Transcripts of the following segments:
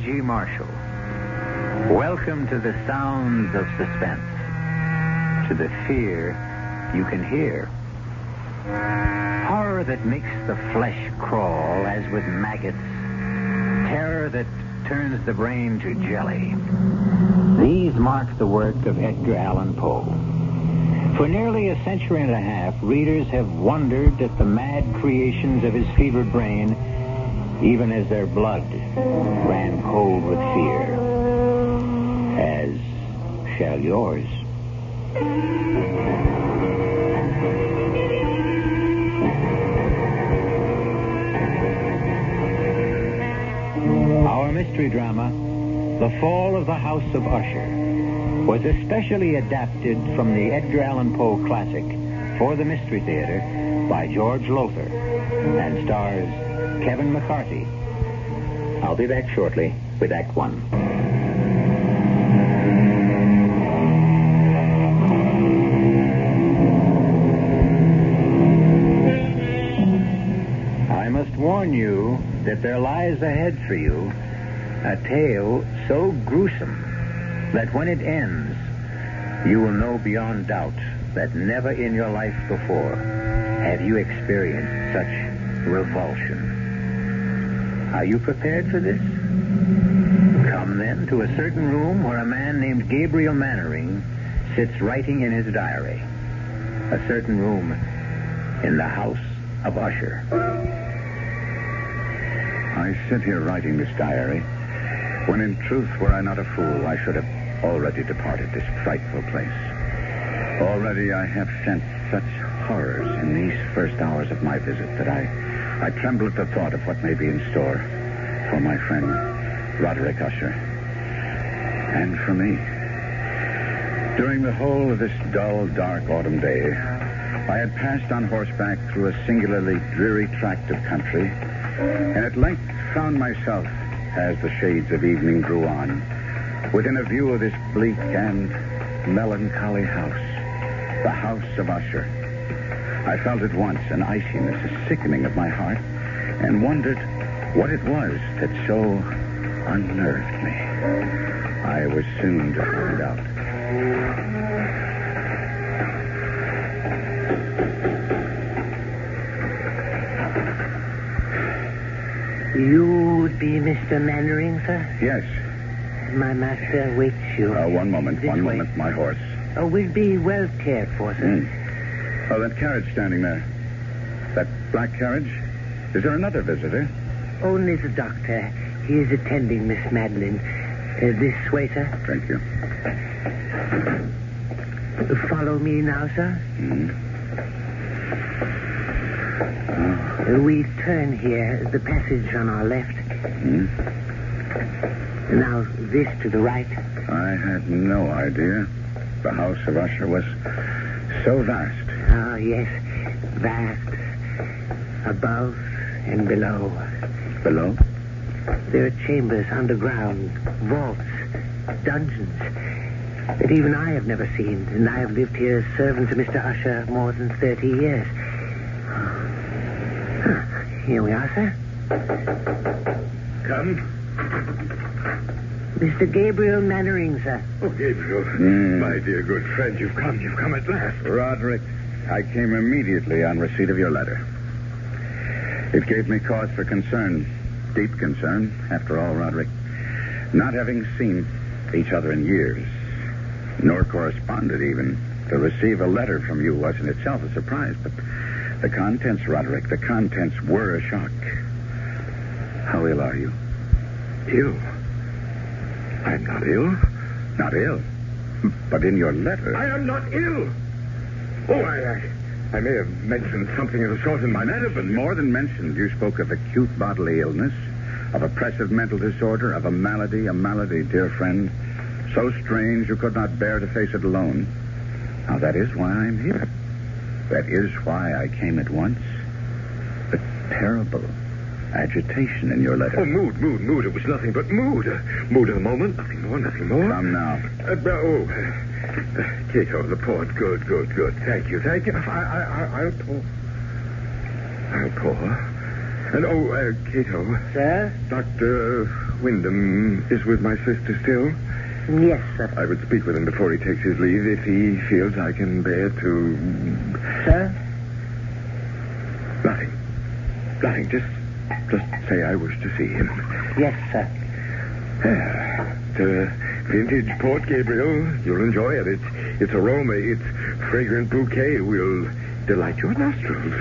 G. Marshall. Welcome to the sounds of suspense, to the fear you can hear. Horror that makes the flesh crawl as with maggots. Terror that turns the brain to jelly. These mark the work of Edgar Allan Poe. For nearly a century and a half, readers have wondered at the mad creations of his fevered brain, even as their blood ran cold with fear. As shall yours. Our mystery drama, The Fall of the House of Usher, was especially adapted from the Edgar Allan Poe classic for the Mystery Theater by George Lothar and stars Kevin McCarthy. I'll be back shortly with Act One. I must warn you that there lies ahead for you a tale so gruesome that when it ends, you will know beyond doubt that never in your life before have you experienced such revulsion. Are you prepared for this? Come then to a certain room where a man named Gabriel Mannering sits writing in his diary. A certain room in the House of Usher. I sit here writing this diary, when in truth, were I not a fool, I should have already departed this frightful place. Already I have sensed such horrors in these first hours of my visit that I tremble at the thought of what may be in store for my friend Roderick Usher. And for me. During the whole of this dull, dark autumn day, I had passed on horseback through a singularly dreary tract of country, and at length found myself, as the shades of evening drew on, within a view of this bleak and melancholy house, the House of Usher. I felt at once an iciness, a sickening of my heart, and wondered what it was that so unnerved me. I was soon to find out. You would be Mr. Mannering, sir? Yes. My master waits you. One moment, my horse. Oh, we'll be well cared for, sir. Oh, that carriage standing there. That black carriage? Is there another visitor? Only the doctor. He is attending Miss Madeliene. This way, sir. Thank you. Follow me now, sir. Oh. We turn here, the passage on our left. Now, this to the right. I had no idea the House of Usher was so vast. Oh, yes, vast. Above and below. Below? There are chambers underground, vaults, dungeons that even I have never seen, and I have lived here as servant to Mr. Usher more than 30 years. Here we are, sir. Come. Mr. Gabriel Mannering, sir. Oh, Gabriel. My dear good friend, you've come at last. Roderick, I came immediately on receipt of your letter. It gave me cause for concern, deep concern. After all, Roderick, not having seen each other in years, nor corresponded even, to receive a letter from you was in itself a surprise, but the contents, Roderick, the contents were a shock. How ill are you? Ill? I'm not ill. Not ill? But in your letter... I am not ill. Oh, I may have mentioned something of the sort in my letter, but... More than mentioned, you spoke of acute bodily illness, of oppressive mental disorder, of a malady, dear friend, so strange you could not bear to face it alone. Now, that is why I'm here. That is why I came at once. The terrible agitation in your letter. Oh, mood. It was nothing but mood. Mood of the moment. Nothing more. Come now. Cato, the port. Good. Thank you. I'll pour. And, Cato. Sir? Dr. Wyndham is with my sister still? Yes, sir. I would speak with him before he takes his leave if he feels I can bear to... Sir? Nothing. Nothing. Just say I wish to see him. Yes, sir. The vintage Port Gabriel. You'll enjoy it. Its aroma, its fragrant bouquet will delight your nostrils.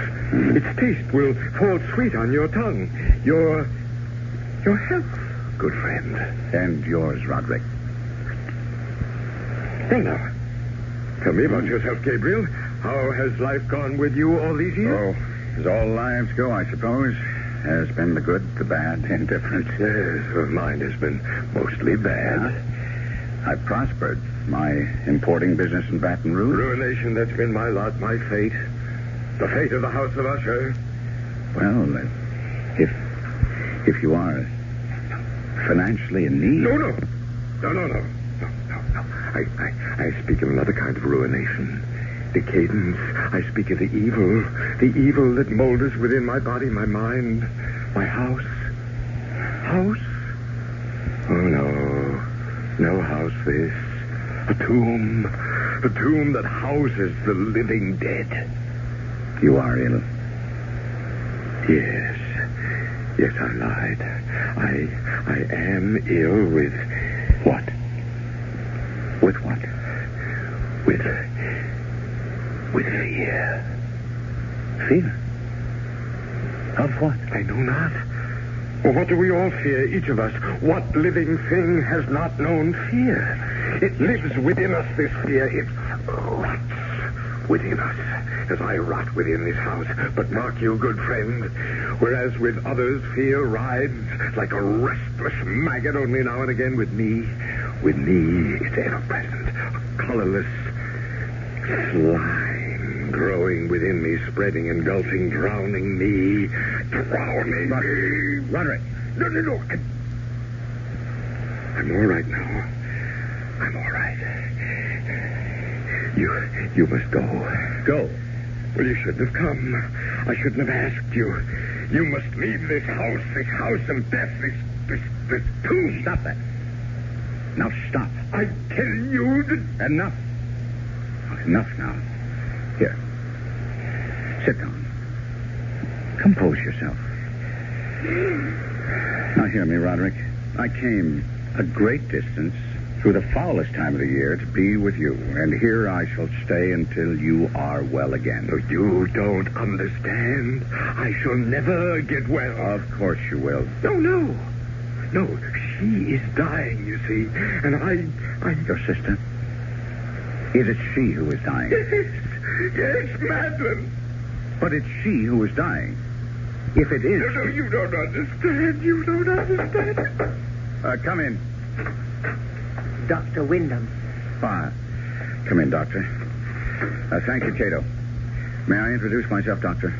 Its taste will fall sweet on your tongue. Your health, good friend. And yours, Roderick. Well, now, tell me about yourself, Gabriel. How has life gone with you all these years? Oh, as all lives go, I suppose. Has been the good, the bad, the indifferent. Yes, well, mine has been mostly bad. I've prospered. My importing business in Baton Rouge. Ruination, that's been my lot, my fate. The fate of the House of Usher. Well, if you are financially in need... No. I speak of another kind of ruination. Decadence. I speak of the evil that molders within my body, my mind, my house. House? Oh, no house this. A tomb that houses the living dead. You are ill. Yes, I lied. I am ill with what? With what? With fear. Fear? Of what? I know not. Well, what do we all fear, each of us? What living thing has not known fear? It lives within us, this fear. It rots within us, as I rot within this house. But mark you, good friend, whereas with others fear rides like a restless maggot, only now and again with me, it's ever present, a colorless slime growing within me, spreading, engulfing, drowning me. Roderick. No. I'm all right now. I'm all right. You must go. Go. Well, you shouldn't have come. I shouldn't have asked you. You must leave this house of death, this tomb. Stop that. Now stop. I tell you that... Enough. Enough now. Here. Sit down. Compose yourself. Now hear me, Roderick. I came a great distance through the foulest time of the year to be with you, and here I shall stay until you are well again. No, you don't understand. I shall never get well. Of course you will. No. She is dying, you see, and I... Your sister? Is it she who is dying? Yes, Madeliene. But it's she who is dying. If it is... No, you don't understand. You don't understand. Come in. Dr. Wyndham. Come in, Doctor. Thank you, Cato. May I introduce myself, Doctor?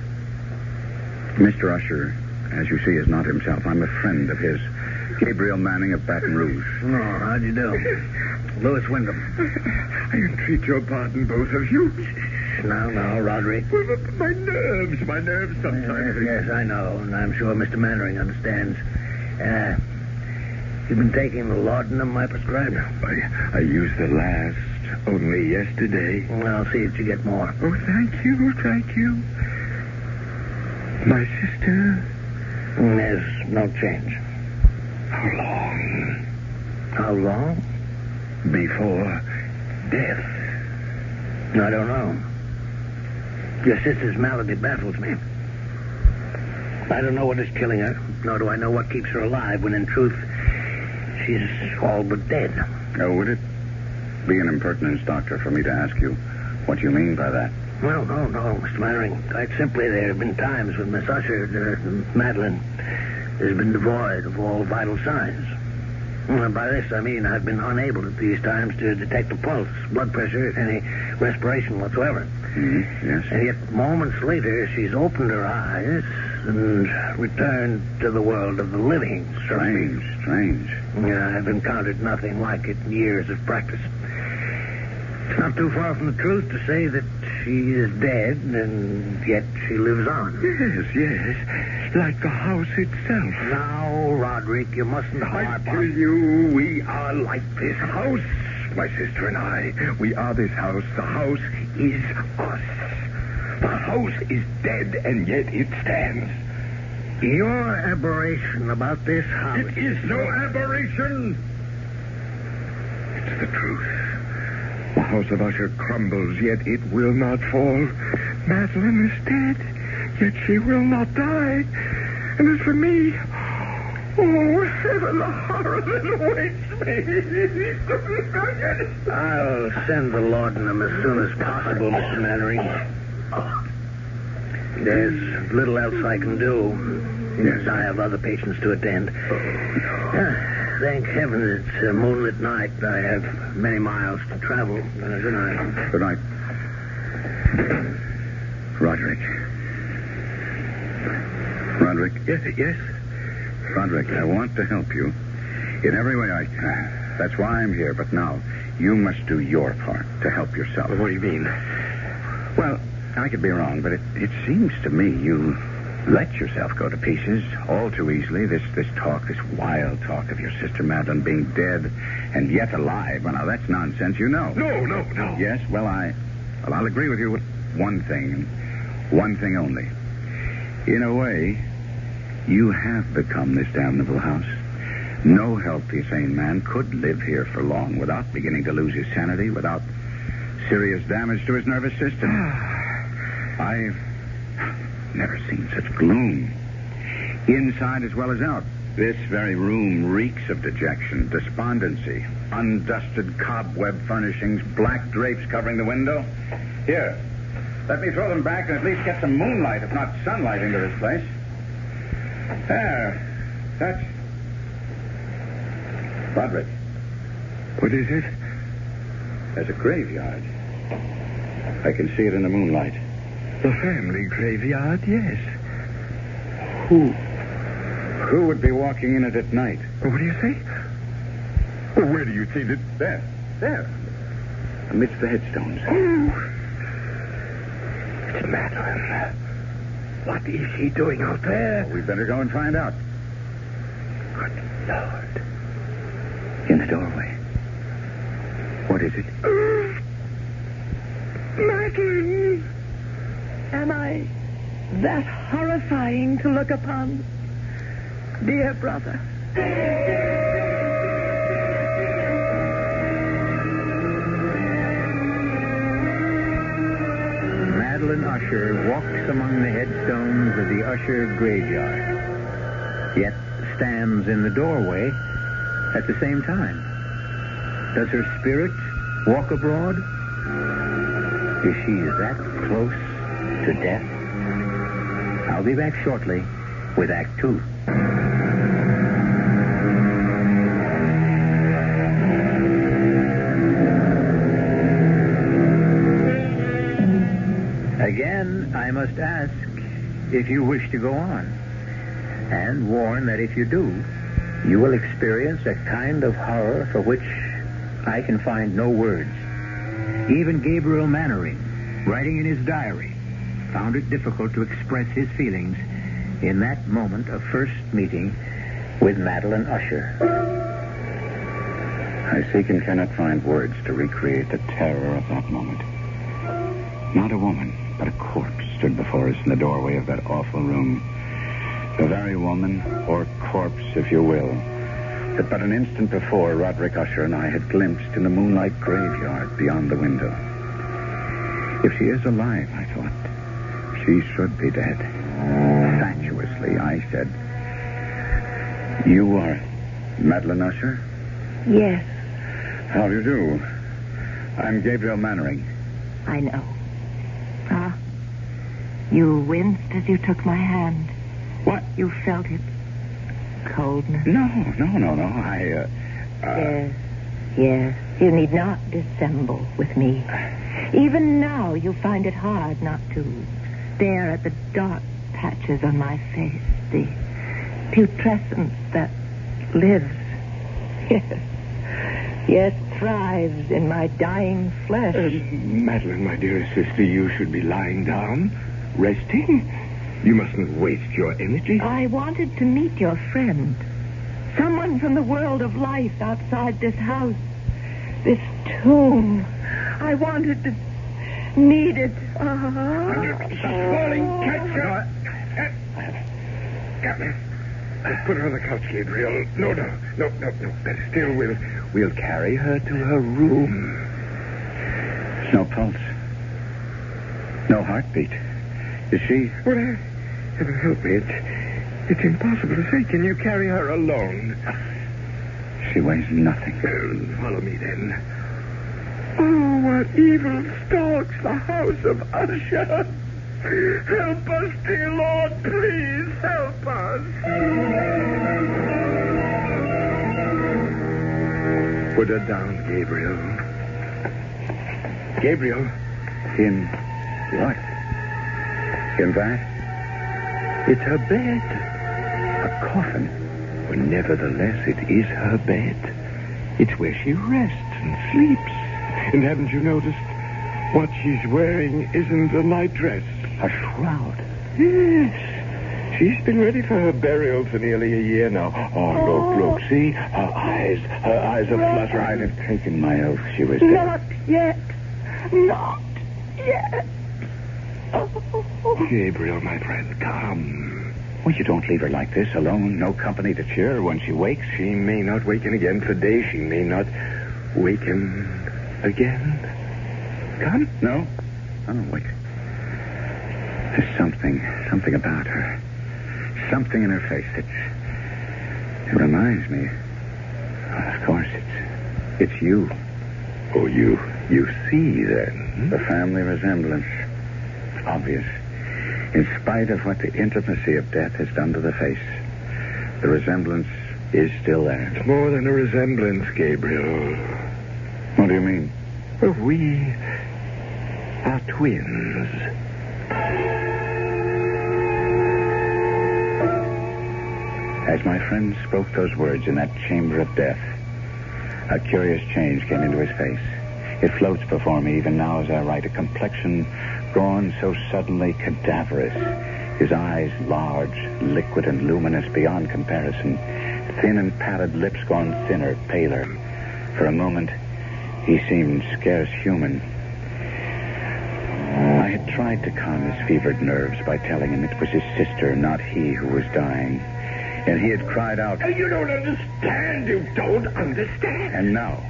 Mr. Usher, as you see, is not himself. I'm a friend of his. Gabriel Manning of Baton Rouge. Oh, how do you do? Louis Wyndham. I entreat your pardon, both of you. Now, Roderick. Well, my nerves sometimes. Yes, I know, and I'm sure Mr. Mannering understands. You've been taking the laudanum I prescribed? I used the last only yesterday. Well, I'll see if you get more. Oh, thank you. My sister? There's no change. How long? How long? Before death. I don't know. Your sister's malady baffles me. I don't know what is killing her, nor do I know what keeps her alive, when in truth, she's all but dead. Oh, would it be an impertinence, Doctor, for me to ask you what you mean by that? Well, no, Mr. Mannering. Quite simply, there have been times when Miss Usher, Madeliene, has been devoid of all vital signs. Well, by this, I mean I've been unable at these times to detect a pulse, blood pressure, any respiration whatsoever. Mm-hmm. Yes. And yet, moments later, she's opened her eyes and returned to the world of the living. Strange. Yeah, I've encountered nothing like it in years of practice. It's not too far from the truth to say that she is dead, and yet she lives on. Yes. Like the house itself. Now, Roderick, you mustn't harp I tell you, we are like this house. My sister and I, we are this house. The house is us. The house is dead, and yet it stands. Your aberration about this house... It is no aberration. It's the truth. The House of Usher crumbles, yet it will not fall. Madeleine is dead, yet she will not die. And as for me, oh, heaven, the horror that awaits me. I'll send the laudanum as soon as possible, Mr. Mannering. There's little else I can do. Yes, I have other patients to attend. Thank heaven it's a moonlit night. I have many miles to travel. Good night. Good night. Roderick. Roderick? Yes? Roderick, I want to help you in every way I can. That's why I'm here. But now, you must do your part to help yourself. What do you mean? Well, I could be wrong, but it seems to me you let yourself go to pieces all too easily. This talk, this wild talk of your sister Madeleine being dead and yet alive. Well, now, that's nonsense, you know. No. Yes, well, I'll agree with you with one thing, and one thing only. In a way, you have become this damnable house. No healthy, sane man could live here for long without beginning to lose his sanity, without serious damage to his nervous system. I've never seen such gloom, inside as well as out. This very room reeks of dejection, despondency, undusted cobweb furnishings, black drapes covering the window. Here, let me throw them back and at least get some moonlight, if not sunlight, into this place. There. That's... Roderick. What is it? There's a graveyard. I can see it in the moonlight. The family graveyard, yes. Who would be walking in it at night? What do you say? Well, where do you see it? There. Amidst the headstones. Oh. It's Madeleine. What is she doing out there? Well, we'd better go and find out. Good Lord. In the doorway. What is it? Madeleine! Am I that horrifying to look upon? Dear brother. Madeleine Usher walks among the headstones of the Usher graveyard, yet stands in the doorway at the same time. Does her spirit walk abroad? Is she that close to death? I'll be back shortly with Act 2. Again, I must ask if you wish to go on, and warn that if you do, you will experience a kind of horror for which I can find no words. Even Gabriel Mannering, writing in his diary, found it difficult to express his feelings in that moment of first meeting with Madeleine Usher. I seek and cannot find words to recreate the terror of that moment. Not a woman, but a corpse stood before us in the doorway of that awful room. The very woman, or corpse, if you will, that but an instant before Roderick Usher and I had glimpsed in the moonlight graveyard beyond the window. If she is alive, I thought, she should be dead. Fatuously, I said, "You are Madeleine Usher?" Yes. How do you do? I'm Gabriel Mannering. I know. You winced as you took my hand. What? You felt it. Coldness. No. Yes. You need not dissemble with me. Even now, you find it hard not to stare at the dark patches on my face, the putrescence that lives. Yes, thrives in my dying flesh. Madeleine, my dearest sister, you should be lying down, resting. You mustn't waste your energy. I wanted to meet your friend. Someone from the world of life outside this house. This tomb. I wanted to... needed... Falling, catch her. Put her on the couch, Gabriel. No. Better still, we'll carry her to her room. No pulse. No heartbeat. Is she... Well, heaven help me. It's impossible to say. Can you carry her alone? She weighs nothing. Follow me, then. Oh, what evil stalks the House of Usher. Help us, dear Lord, please help us. Put her down, Gabriel. Gabriel. In what? In that? It's her bed. A coffin. But nevertheless, it is her bed. It's where she rests and sleeps. And haven't you noticed? What she's wearing isn't a nightdress. A shroud. Yes. She's been ready for her burial for nearly a year now. Oh, look. See? Her eyes are fluttering. I'd have taken my oath she was dead. Not yet. Oh. Gabriel, my friend, come. Well, you don't leave her like this, alone, no company to cheer her when she wakes. She may not waken again for days. She may not waken again. Come? No? Oh, wait. There's something about her. Something in her face that... It reminds me... Well, of course, it's you. Oh, you see, then? The family resemblance. Obvious. In spite of what the intimacy of death has done to the face, the resemblance is still there. It's more than a resemblance, Gabriel. What do you mean? Well, we are twins. As my friend spoke those words in that chamber of death, a curious change came into his face. It floats before me even now as I write, a complexion gone so suddenly cadaverous. His eyes large, liquid, and luminous beyond comparison. Thin and pallid lips gone thinner, paler. For a moment, he seemed scarce human. I had tried to calm his fevered nerves by telling him it was his sister, not he, who was dying. And he had cried out, You don't understand. You don't understand. And now,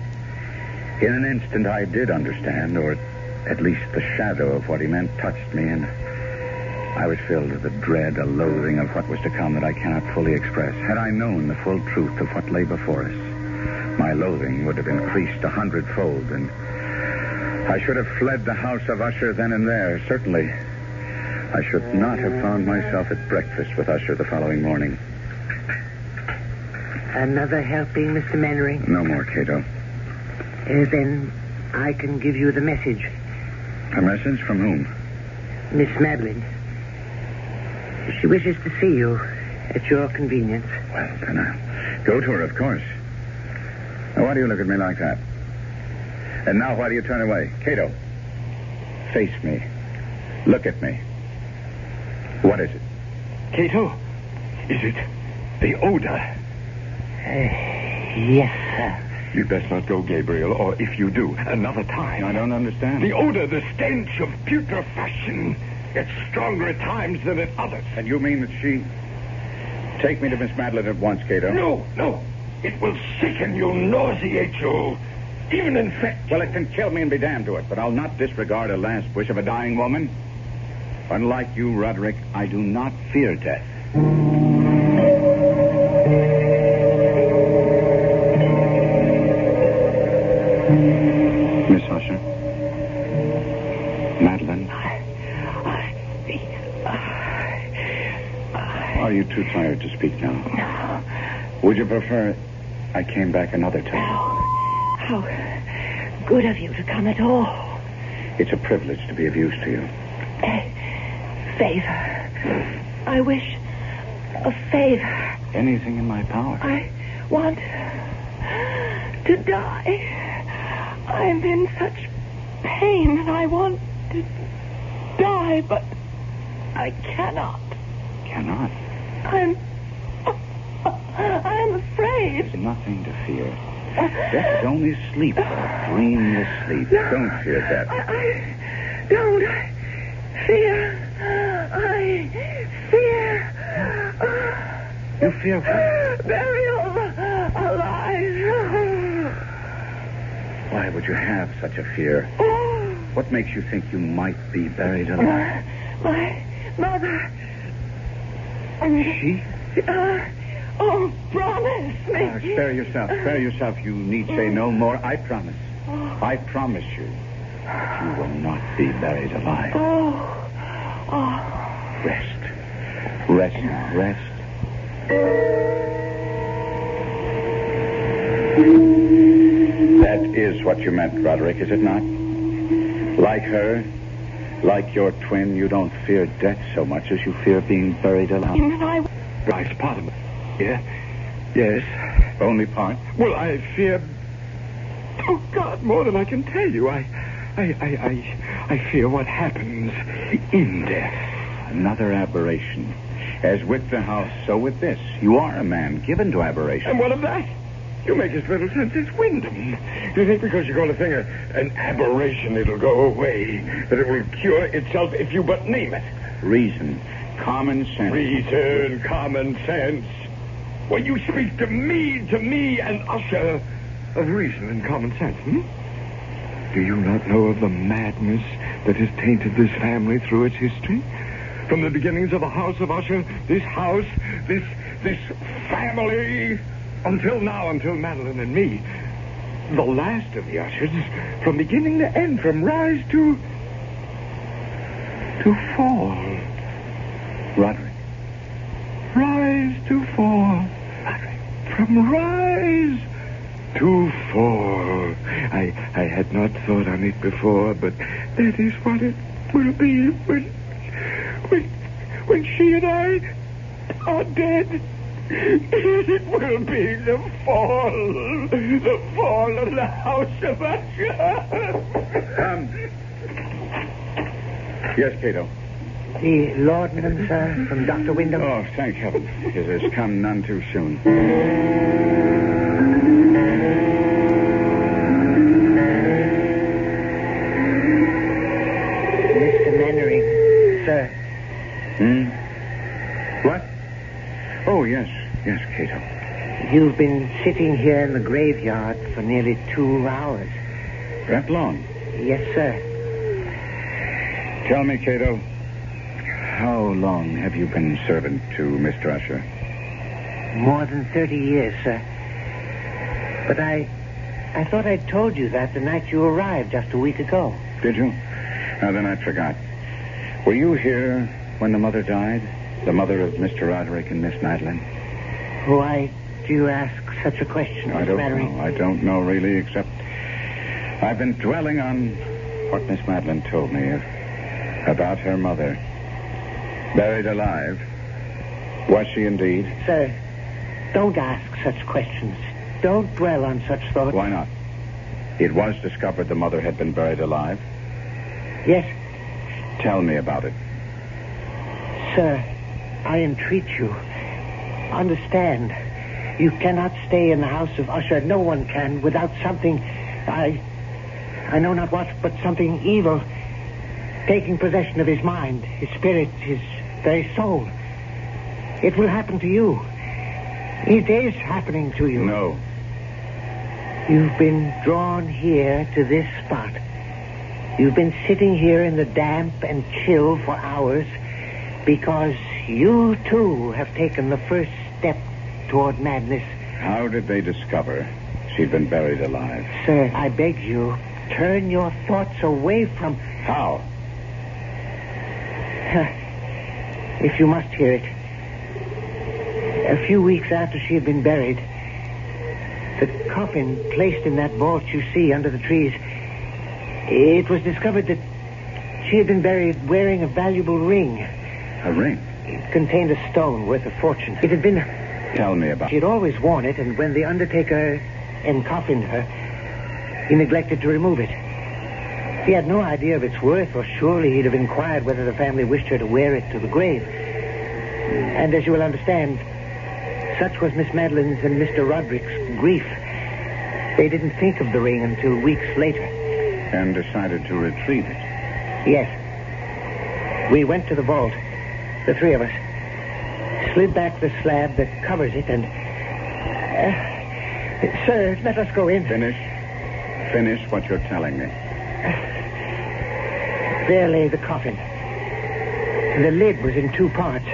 in an instant, I did understand, or at least the shadow of what he meant touched me, and I was filled with a dread, a loathing of what was to come that I cannot fully express. Had I known the full truth of what lay before us, my loathing would have increased 100-fold, and I should have fled the House of Usher then and there. Certainly, I should not have found myself at breakfast with Usher the following morning. Another helping, Mr. Mannering? No more, Cato. Then I can give you the message. A message from whom? Miss Madeleine. She wishes to see you at your convenience. Well, then I'll go to her, of course. Now, why do you look at me like that? And now, why do you turn away? Cato, face me. Look at me. What is it? Cato, is it the odor? Yes, sir. You'd best not go, Gabriel, or if you do, another time. I don't understand. The odor, the stench of putrefaction. It's stronger at times than at others. And you mean that she... Take me to Miss Madeleine at once, Cato. No. It will sicken you, nauseate you, even infect. Well, it can kill me and be damned to it, but I'll not disregard a last wish of a dying woman. Unlike you, Roderick, I do not fear death. Miss Usher? Madeleine? Are you too tired to speak now? No. Would you prefer I came back another time? No. How good of you to come at all. It's a privilege to be of use to you. A favor. I wish a favor. Anything in my power. I want to die. I'm in such pain and I want to die, but I cannot. Cannot? I'm afraid. There's nothing to fear. Death is only sleep, a dreamless sleep. No. Don't fear death. I don't fear. I fear. You fear what? Burial alive. Why would you have such a fear? What makes you think you might be buried alive? My mother. She? Promise me. Spare yourself. Spare yourself. You need say no more. I promise. I promise you that you will not be buried alive. Rest. Rest now. Rest. That is what you meant, Roderick, is it not? Like her, like your twin, you don't fear death so much as you fear being buried alive. Right, part of it. Yeah? Yes. Only part? Well, I fear... Oh, God, more than I can tell you. I fear what happens in death. Another aberration. As with the house, so with this. You are a man given to aberration. And what of that? You make as little sense as Wyndham. You think because you call a thing an aberration, it'll go away, that it will cure itself if you but name it. Reason. Common sense. Reason, common sense. When you speak to me, and Usher, of reason and common sense, Do you not know of the madness that has tainted this family through its history? From the beginnings of the House of Usher, this house, this family, until now, until Madeliene and me, the last of the Ushers, from beginning to end, from rise to fall. Roderick. Rise to fall. Roderick. From rise to fall. I had not thought on it before, but that is what it will be when she and I are dead. It will be the fall of the House of Usher. Yes, Cato. The laudanum, sir, from Dr. Wyndham. Oh, thank heaven. It has come none too soon. Mr. Mannering, sir. What? Oh, yes, Cato. You've been sitting here in the graveyard for nearly 2 hours. That long? Yes, sir. Tell me, Cato, how long have you been servant to Mr. Usher? More than 30 years, sir. But I thought I'd told you that the night you arrived just a week ago. Did you? Now, then I forgot. Were you here when the mother died? The mother of Mr. Roderick and Miss Madeliene? Why do you ask such a question, I Miss don't Mannering? know. I don't know, really, except I've been dwelling on what Miss Madeliene told me about her mother. Buried alive. Was she indeed? Sir, don't ask such questions. Don't dwell on such thoughts. Why not? It was discovered the mother had been buried alive. Yes. Tell me about it. Sir, I entreat you. Understand. You cannot stay in the House of Usher. No one can without something... I know not what, but something evil taking possession of his mind, his spirit, his very soul. It will happen to you. It is happening to you. No. You've been drawn here to this spot. You've been sitting here in the damp and chill for hours because you, too, have taken the first step toward madness. How did they discover she'd been buried alive? Sir, I beg you, turn your thoughts away from... How? If you must hear it. A few weeks after she had been buried, the coffin placed in that vault you see under the trees, it was discovered that she had been buried wearing a valuable ring. A ring? It contained a stone worth a fortune. It had been... Tell me about She had always worn it, and when the undertaker encoffined her, He neglected to remove it. He had no idea of its worth, or surely he'd have inquired whether the family wished her to wear it to the grave. And as you will understand, such was Miss Madeleine's and Mr. Roderick's grief. They didn't think of the ring until weeks later. And decided to retrieve it. Yes. We went to the vault, the three of us, slid back the slab that covers it, and... sir, let us go in. Finish what you're telling me. There lay the coffin. The lid was in two parts.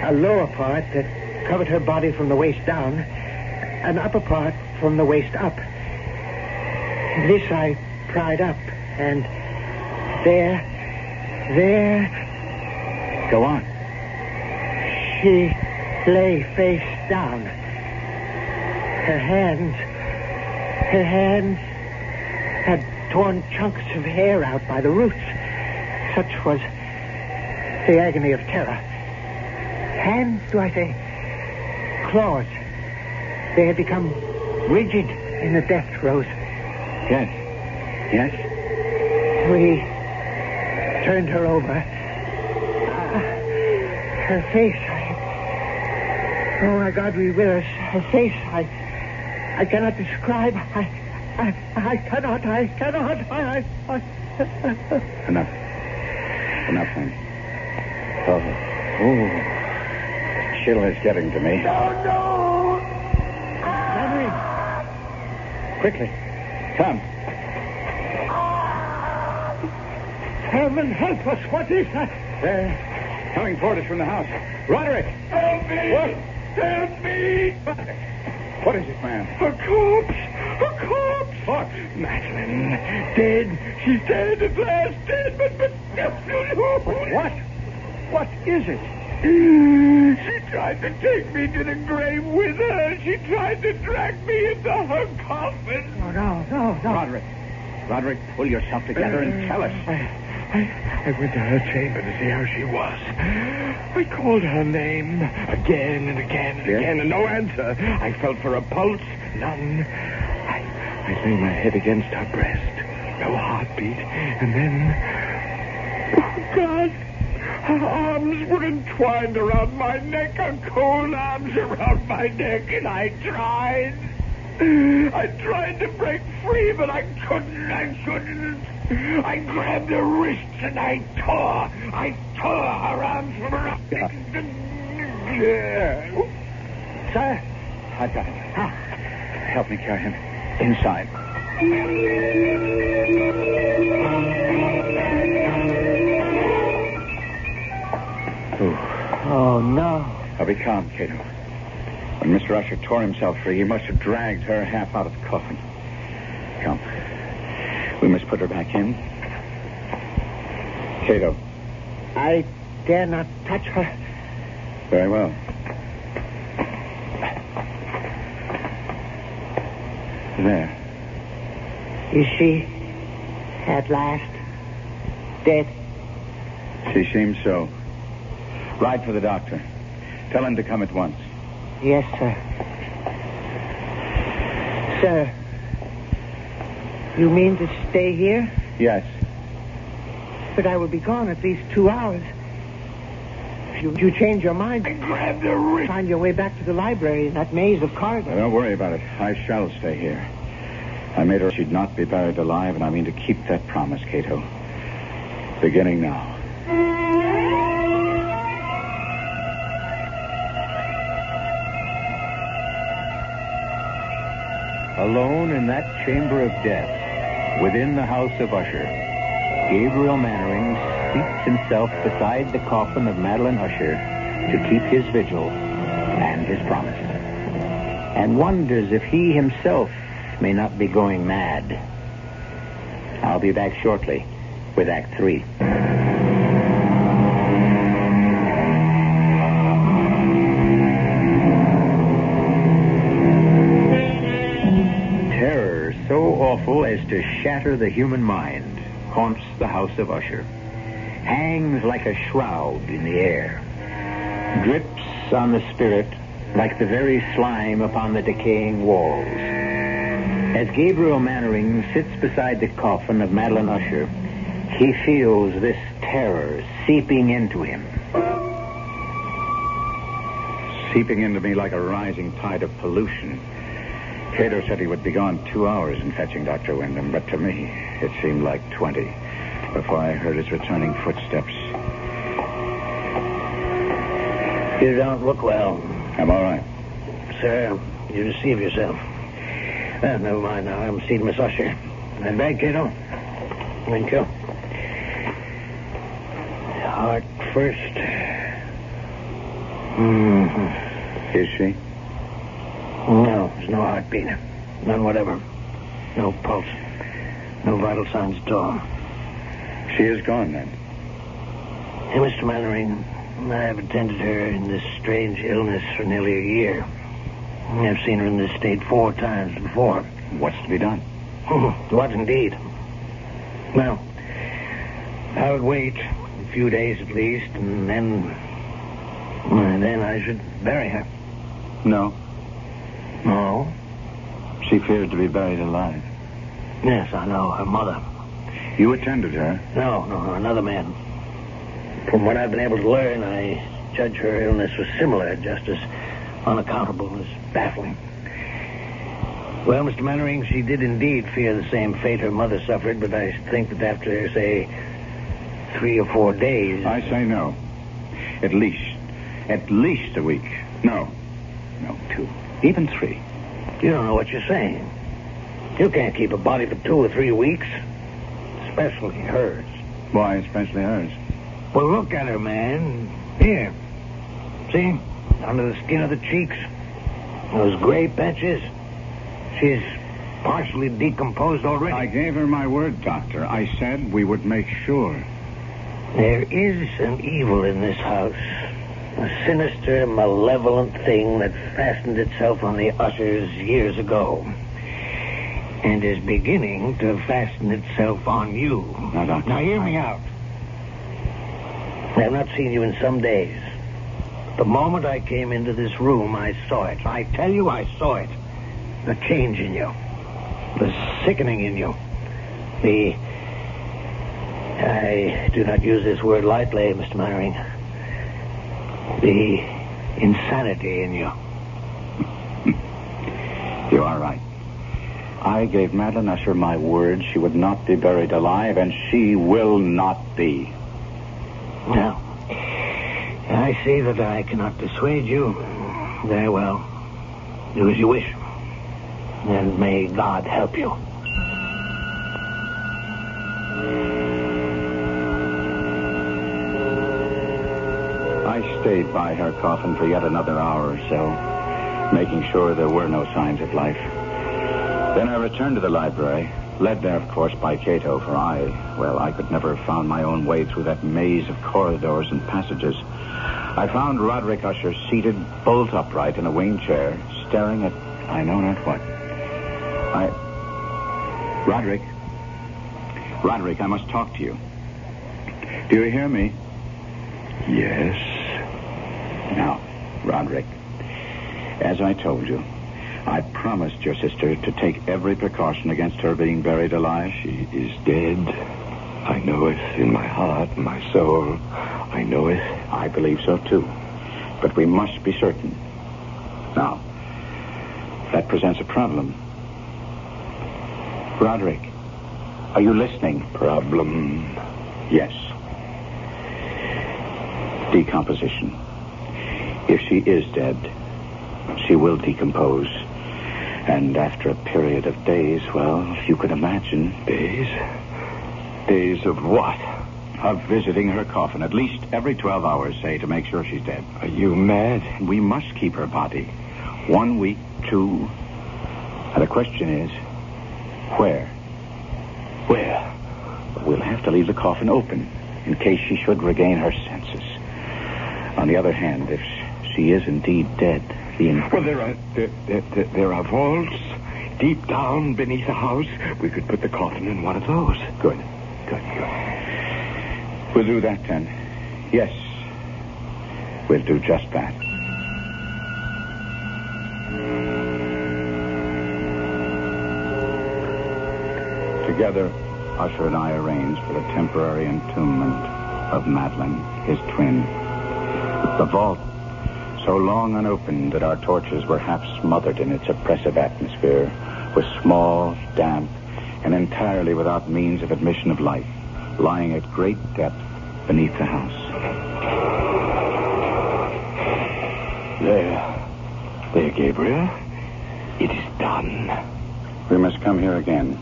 A lower part that covered her body from the waist down, an upper part from the waist up. This I pried up, and there... Go on. She lay face down. Her hands had torn chunks of hair out by the roots. Such was the agony of terror. Hands, do I say? Claws. They had become rigid in the death throes. Yes. We turned her over. Her face, oh, my God, be with us. Her face, I cannot describe. I cannot. Enough, then. Oh, chill is getting to me. No! Madeleine! Quickly, come. Heaven help us, what is that? They're coming toward us from the house. Roderick! Help me! What? Help me! What is it, man? A corpse! What? Madeleine, dead. She's dead at last, dead, but... What? What is it? She tried to take me to the grave with her. She tried to drag me into her coffin. Oh, no. Roderick, pull yourself together and tell us. I went to her chamber to see how she was. I called her name again and again and again, and no answer. I felt for a pulse, none. I lay my head against her breast, no heartbeat, and then... Oh, God! Her arms were entwined around my neck, her cold arms around my neck, and I tried to break free, but I couldn't. I grabbed her wrists and I tore her arms from her neck. Sir? I've got him. Help me carry him inside. Oh, no. Now be calm, Cato. When Mr. Usher tore himself free, he must have dragged her half out of the coffin. Come. We must put her back in. Cato. I dare not touch her. Very well. There. Is she at last dead? She seems so. Ride for the doctor. Tell him to come at once. Yes, sir. Sir, you mean to stay here? Yes. But I will be gone at least 2 hours. If you change your mind, I grabbed her wrist. Find your way back to the library in that maze of corridors. Now, don't worry about it. I shall stay here. I made her she'd not be buried alive, and I mean to keep that promise, Cato. Beginning now. Alone in that chamber of death, within the House of Usher, Gabriel Mannering seats himself beside the coffin of Madeliene Usher to keep his vigil and his promise, and wonders if he himself may not be going mad. I'll be back shortly with Act 3. Terror so awful as to shatter the human mind haunts the House of Usher, hangs like a shroud in the air, drips on the spirit like the very slime upon the decaying walls. As Gabriel Mannering sits beside the coffin of Madeliene Usher, he feels this terror seeping into him. Seeping into me like a rising tide of pollution. Cato said he would be gone 2 hours in fetching Dr. Wyndham, but to me, it seemed like 20 before I heard his returning footsteps. You don't look well. I'm all right. Sir, you deceive yourself. Well, never mind now. I'm seeing Miss Usher. That bag, Cato? Thank you. Heart first. Mm-hmm. Is she? No, there's no heartbeat. None whatever. No pulse. No vital signs at all. She is gone, then? Hey, Mr. Mannering, I have attended her in this strange illness for nearly a year. I've seen her in this state 4 times before. What's to be done? What indeed? Well, I would wait a few days at least, and then I should bury her. No. No? She feared to be buried alive. Yes, I know. Her mother. You attended her? No, another man. From what I've been able to learn, I judge her illness was similar, just as unaccountable as baffling. Well, Mr. Mannering, she did indeed fear the same fate her mother suffered, but I think that after, say, 3 or 4 days... I say no. At least a week. No, 2, even 3. You don't know what you're saying. You can't keep a body for 2 or 3 weeks. Especially hers. Why especially hers? Well, look at her, man. Here. See? Under the skin of the cheeks. Those gray patches. She's partially decomposed already. I gave her my word, Doctor. I said we would make sure. There is an evil in this house. A sinister, malevolent thing that fastened itself on the Ushers years ago. And is beginning to fasten itself on you. Now, Doctor. Now, hear me out. I have not seen you in some days. The moment I came into this room, I saw it. I tell you, I saw it. The change in you. The sickening in you. I do not use this word lightly, Mr. Mannering. The insanity in you. You are right. I gave Madeliene Usher my word she would not be buried alive, and she will not be. Now, I see that I cannot dissuade you. Very well. Do as you wish. And may God help you. I stayed by her coffin for yet another hour or so, making sure there were no signs of life. Then I returned to the library, led there, of course, by Cato, for I could never have found my own way through that maze of corridors and passages. I found Roderick Usher seated bolt upright in a wing chair, staring at I know not what. Roderick, I must talk to you. Do you hear me? Yes. Now, Roderick, as I told you, I promised your sister to take every precaution against her being buried alive. She is dead. I know it in my heart, my soul. I know it. I believe so, too. But we must be certain. Now, that presents a problem. Roderick, are you listening? Problem? Yes. Decomposition. If she is dead, she will decompose. And after a period of days, well, you can imagine. Days? Days of what? Of visiting her coffin at least every 12 hours, say, to make sure she's dead. Are you mad? We must keep her body. 1 week, 2. And the question is, where? Where? We'll have to leave the coffin open in case she should regain her senses. On the other hand, if she is indeed dead, Well, there are vaults deep down beneath the house. We could put the coffin in one of those. Good. We'll do that, then. Yes. We'll do just that. Together, Usher and I arranged for the temporary entombment of Madeliene, his twin. The vault, so long unopened that our torches were half smothered in its oppressive atmosphere, was small, damp, and entirely without means of admission of light, lying at great depth beneath the house. There, Gabriel. It is done. We must come here again.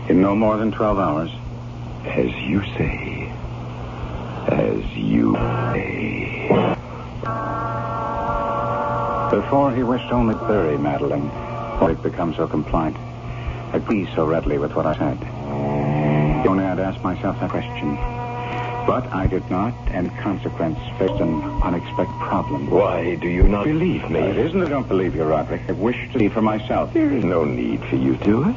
In no more than 12 hours. As you say. As you say. Before he wished only to bury Madeliene, why it become so compliant, agree so readily with what I said. Only I'd asked myself that question. But I did not, and in consequence, faced an unexpected problem. Why do you not believe me? It isn't that I don't believe you, Roderick. I wish to see for myself. There is no need for you to do it.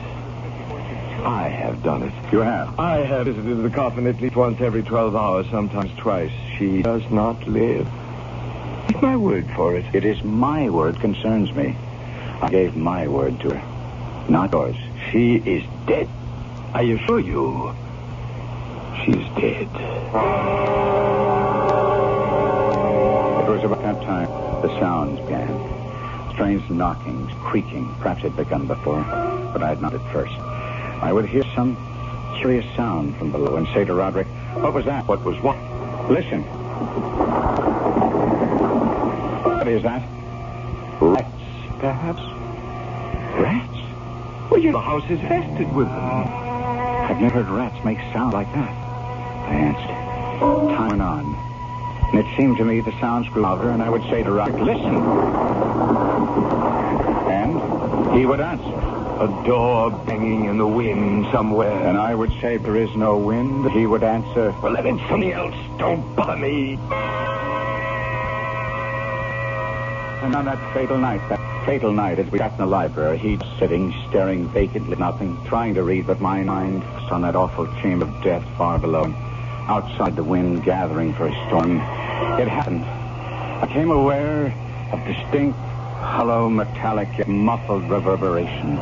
I have done it. You have? I have visited the coffin at least once every 12 hours, sometimes twice. She does not live. Take my word for it. It is my word concerns me. I gave my word to her, not yours. She is dead. I assure you, she's dead. It was about that time the sounds began. Strange knockings, creaking. Perhaps it had begun before, but I had not at first. I would hear some curious sound from below and say to Roderick, "What was that? What was what? Listen." What is that? Rats, perhaps? Rats? Well, the house is infested with them. I've never heard rats make sound like that. I answered. Time went on. And it seemed to me the sounds grew louder, and I would say to Roderick, "Listen." And he would answer. A door banging in the wind somewhere. And I would say, "There is no wind." He would answer, "Well, then it's something else. Don't bother me." And on that fatal night, as we sat in the library, he sitting, staring vacantly at nothing, trying to read, but my mind was on that awful chamber of death far below him. Outside, the wind gathering for a storm. It happened. I became aware of distinct, hollow, metallic, yet muffled reverberation.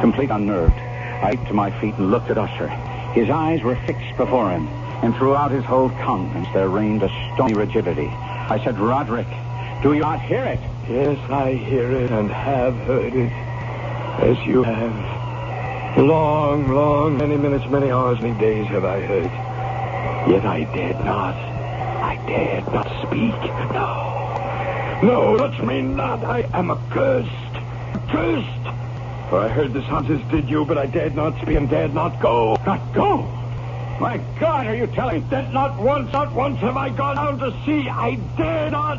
Complete unnerved, I leaped to my feet and looked at Usher. His eyes were fixed before him, and throughout his whole countenance there reigned a stony rigidity. I said, "Roderick, do you not hear it?" "Yes, I hear it and have heard it, as you have. Long, many minutes, many hours, many days have I heard. Yet I dared not speak. No, touch me not. I am accursed. For I heard the sounds as did you, but I dared not speak and dared not go. Not go? My God, are you telling me that not once have I gone down to see. I dared not.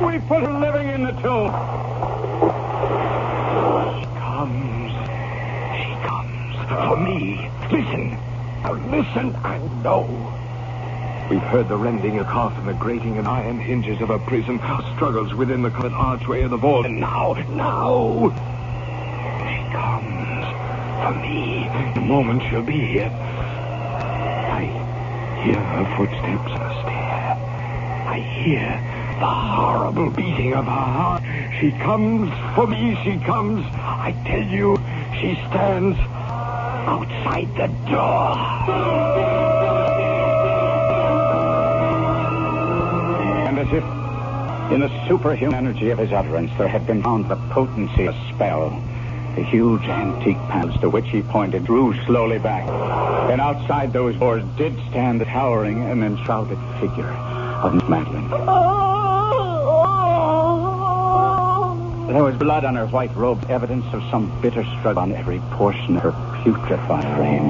We put her living in the tomb. She comes. For me. Listen. Now listen and know. We've heard the rending of coffin, the grating and iron hinges of a prison, struggles within the covered archway of the vault. And now, she comes for me. The moment she'll be here. I hear her footsteps on the stair. I hear the horrible beating of her heart. She comes for me, she comes. I tell you, she stands outside the door. And as if in the superhuman energy of his utterance, there had been found the potency of a spell. The huge antique panels to which he pointed drew slowly back. And outside those doors did stand the towering and enshrouded figure of Madeliene. There was blood on her white robe, evidence of some bitter struggle on every portion of her putrefied frame.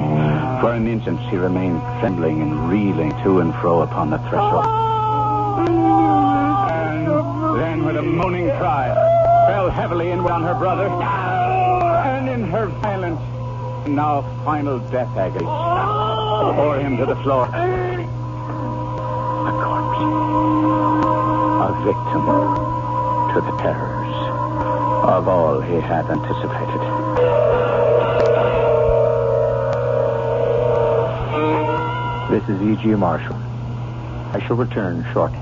For an instant she remained trembling and reeling to and fro upon the threshold. And then with a moaning cry, fell heavily in on her brother. And in her violent, now final death agony, bore him to the floor. A corpse. A victim to the terrors of all he had anticipated. This is E.G. Marshall. I shall return shortly.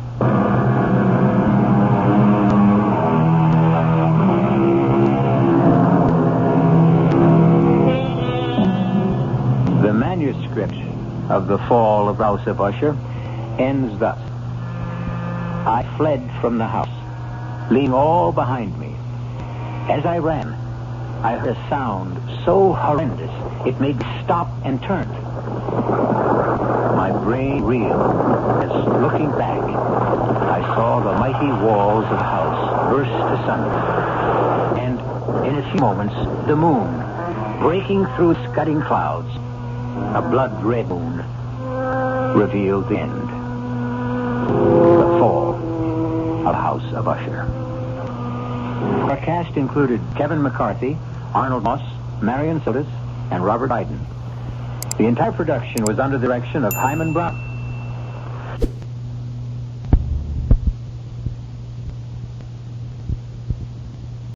the fall of the House of Usher ends thus. I fled from the house, leaving all behind me. As I ran, I heard a sound so horrendous it made me stop and turn. My brain reeled as, looking back, I saw the mighty walls of the house burst asunder. And in a few moments, the moon, breaking through scudding clouds, a blood-red moon, revealed the end. The fall of House of Usher. Our cast included Kevin McCarthy, Arnold Moss, Marion Sotis, and Robert Biden. The entire production was under the direction of Hyman Brown.